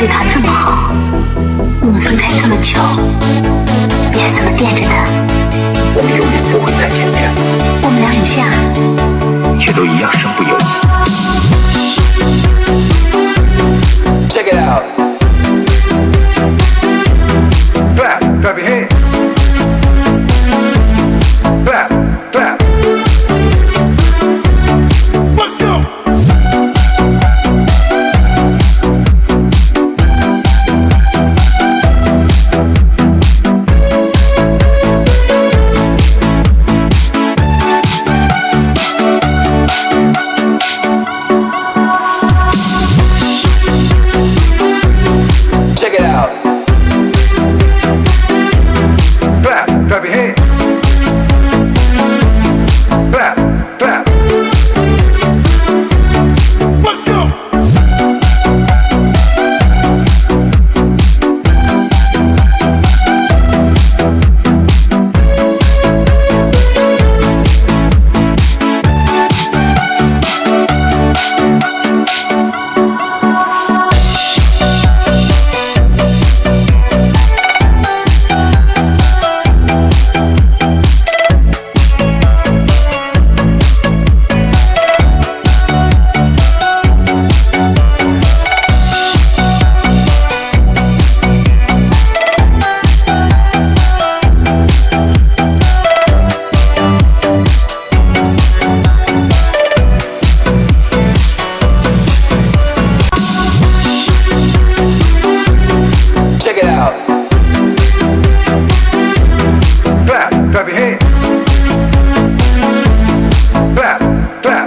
对他这么好，我们分开这么久，你还这么惦着他。我们永远不会再见面，我们俩很像，却都一样身不由己。Check it out. Clap, clap your hands. Clap, clap. Let's go. Check it out. Clap, clap your hands. Clap, clap. Let's go. Check it out. Clap, clap your hands. Clap, clap.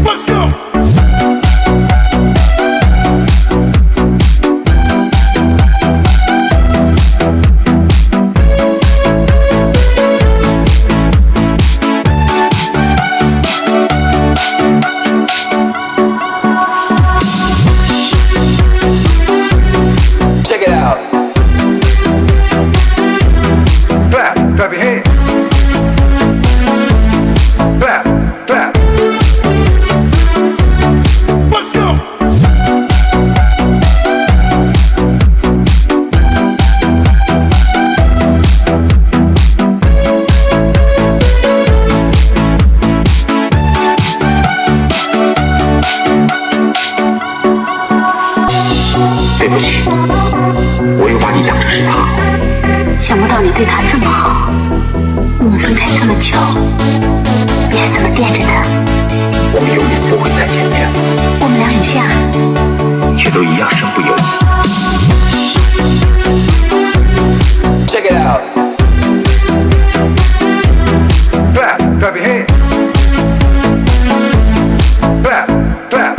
Let's go. Check it out. Clap, clap your hands. Clap, clap. Let's go.对不起，我又把你当成是他。想不到你对他这么好，我们分开这么久，你还这么惦着他。我们永远不会再见面，我们俩很像，却都一样身不由己。Check it out. Clap, clap your hands. Clap, clap.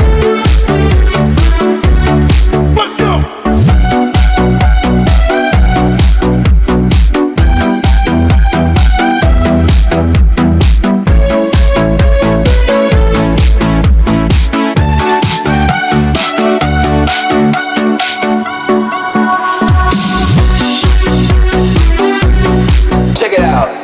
Let's go. Check it out.